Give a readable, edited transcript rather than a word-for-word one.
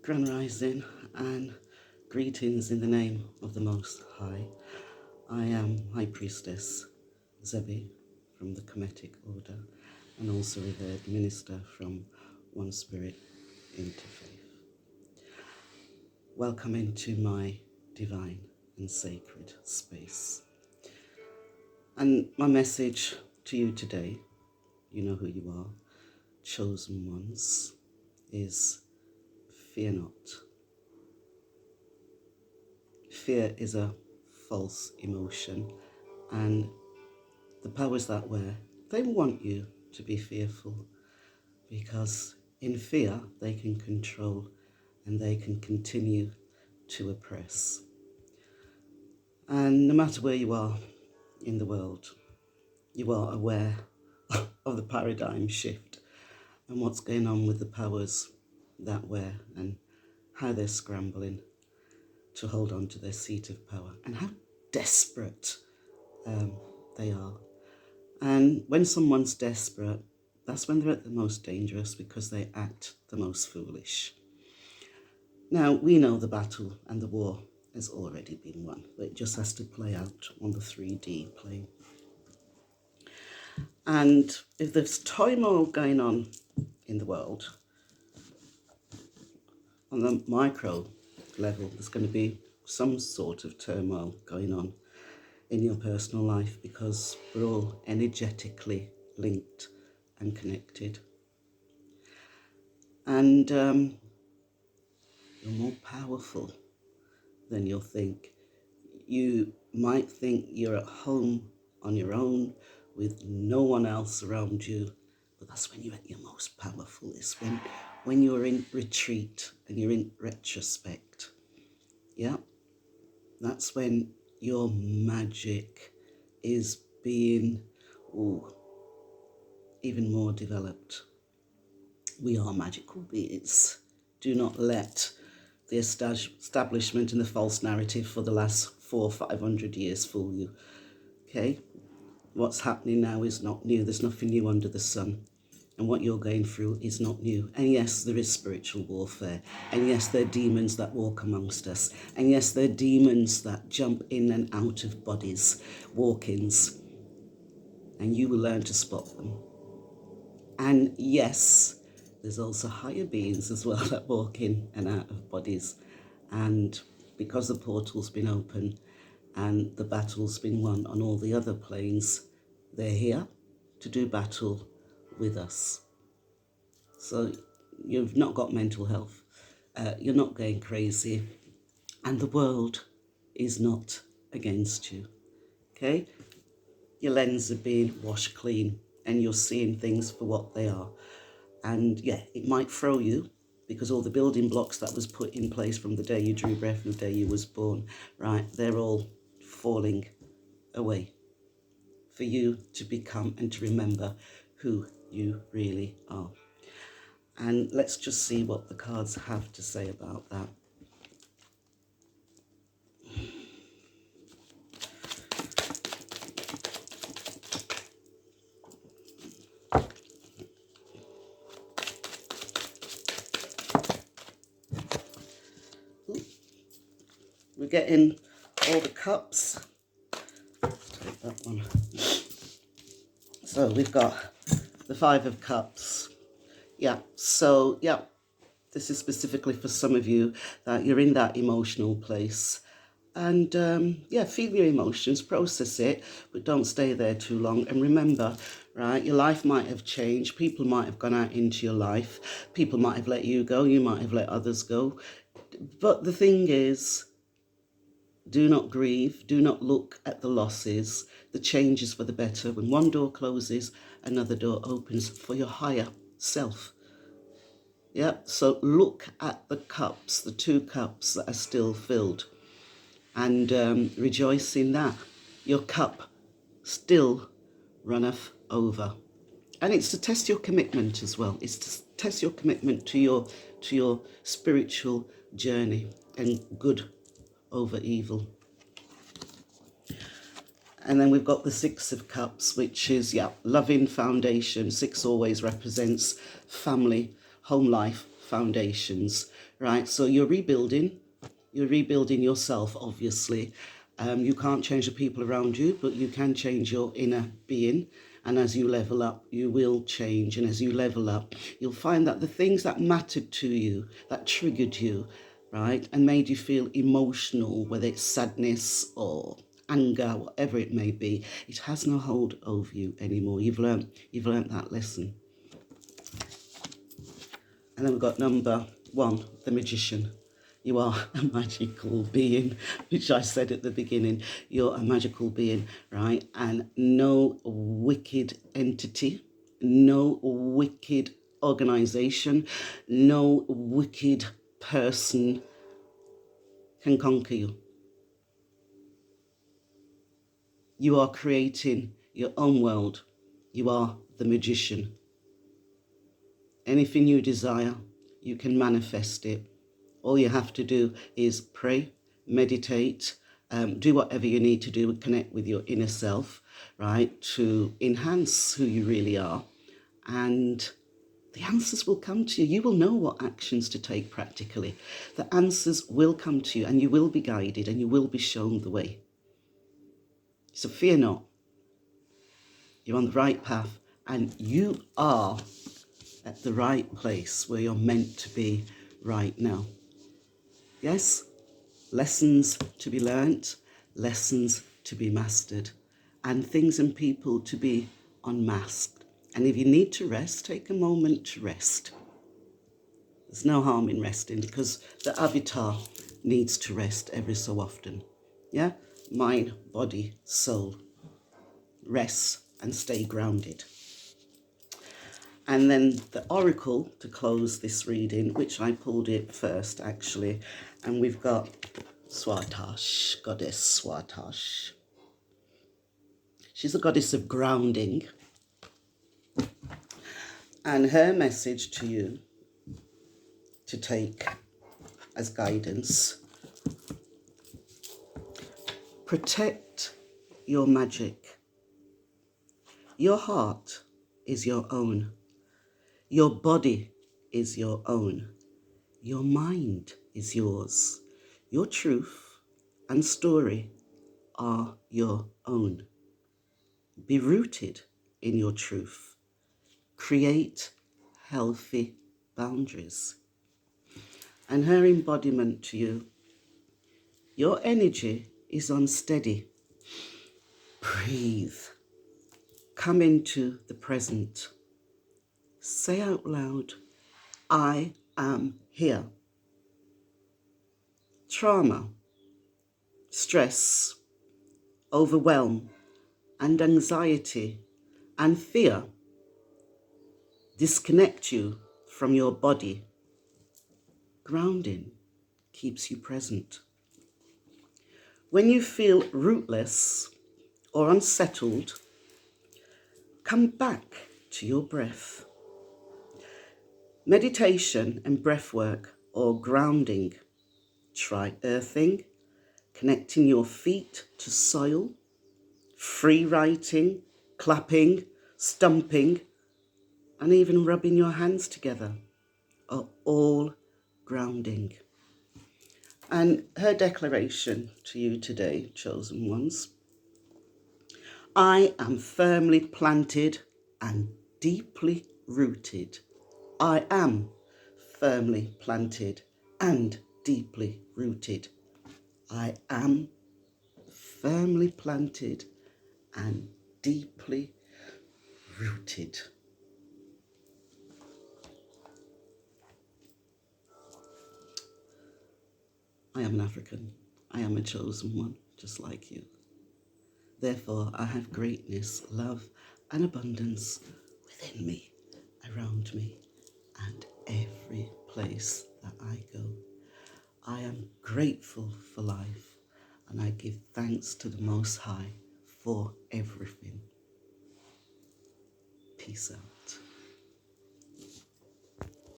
Grand Rising and greetings in the name of the Most High. I am High Priestess Zebi from the Kemetic Order and also revered minister from One Spirit Interfaith. Welcome into my divine and sacred space. And my message to you today, you know who you are, chosen ones, is fear not. Fear is a false emotion, and the powers that were, they want you to be fearful, because in fear they can control and they can continue to oppress. And no matter where you are in the world, you are aware of the paradigm shift and what's going on with the powers that were and how they're scrambling to hold on to their seat of power and how desperate they are. And when someone's desperate, that's when they're at the most dangerous, because they act the most foolish. Now, we know the battle and the war has already been won, but it just has to play out on the 3D plane. And if there's turmoil going on in the world, on the micro level, there's going to be some sort of turmoil going on in your personal life, because we're all energetically linked and connected. And you're more powerful than you'll think. You might think you're at home on your own with no one else around you, but that's when you're at your most powerful. It's when you're in retreat and you're in retrospect. Yeah, that's when your magic is being even more developed. We are magical beings. Do not let the establishment and the false narrative for the last 400 or 500 years fool you. Okay? What's happening now is not new. There's nothing new under the sun. And what you're going through is not new. And yes, there is spiritual warfare. And yes, there are demons that walk amongst us. And yes, there are demons that jump in and out of bodies, walk-ins. And you will learn to spot them. And yes, there's also higher beings as well that walk in and out of bodies. And because the portal's been open and the battle's been won on all the other planes, they're here to do battle with us. So you've not got mental health. You're not going crazy. And the world is not against you. Okay? Your lenses are being washed clean and you're seeing things for what they are. And yeah, it might throw you, because all the building blocks that was put in place from the day you drew breath and the day you was born, right, they're all falling away for you to become and to remember who you really are. And let's just see what the cards have to say about that. We're getting all the cups. Take that one. So we've got the 5 of Cups. Yeah, so yeah, this is specifically for some of you that you're in that emotional place. And yeah, feel your emotions, process it, but don't stay there too long. And remember, right, your life might have changed. People might have gone out into your life. People might have let you go. You might have let others go. But the thing is, do not grieve. Do not look at the losses. The change is for the better. When one door closes, another door opens for your higher self. Yeah, so look at the cups, the 2 cups that are still filled, and rejoice in that. Your cup still runneth over. And it's to test your commitment as well. It's to test your commitment to your spiritual journey and good over evil. And then we've got the 6 of Cups, which is, yeah, loving foundation. 6 always represents family, home life, foundations, right? So you're rebuilding yourself, obviously. You can't change the people around you, but you can change your inner being. And as you level up, you will change. And as you level up, you'll find that the things that mattered to you, that triggered you, right, and made you feel emotional, whether it's sadness or anger, whatever it may be, it has no hold over you anymore. You've learned that lesson. And then we've got number 1, the magician. You are a magical being, which I said at the beginning. You're a magical being, right? And no wicked entity, no wicked organization, no wicked person can conquer you. You are creating your own world. You are the magician. Anything you desire, you can manifest it. All you have to do is pray, meditate, do whatever you need to do, connect with your inner self, right, to enhance who you really are. And the answers will come to you. You will know what actions to take practically. The answers will come to you, and you will be guided, and you will be shown the way. So fear not. You're on the right path, and you are at the right place where you're meant to be right now. Yes, lessons to be learnt, lessons to be mastered, and things and people to be unmasked. And if you need to rest, take a moment to rest. There's no harm in resting, because the avatar needs to rest every so often. Yeah? Mind, body, soul. Rest and stay grounded. And then the oracle to close this reading, which I pulled it first actually, and we've got Swatash, goddess Swatash. She's a goddess of grounding, and her message to you to take as guidance: protect your magic. Your heart is your own. Your body is your own. Your mind is yours. Your truth and story are your own. Be rooted in your truth. Create healthy boundaries. And her embodiment to you: your energy is unsteady. Breathe. Come into the present. Say out loud, I am here. Trauma, stress, overwhelm, and anxiety and fear disconnect you from your body. Grounding keeps you present. When you feel rootless or unsettled, come back to your breath. Meditation and breath work or grounding. Try earthing, connecting your feet to soil, free writing, clapping, stumping, and even rubbing your hands together are all grounding. And her declaration to you today, chosen ones: I am firmly planted and deeply rooted. I am firmly planted and deeply rooted. I am firmly planted and deeply rooted. I am an African. I am a chosen one, just like you. Therefore, I have greatness, love, and abundance within me, around me, and every place that I go. I am grateful for life, and I give thanks to the Most High for everything. Peace out.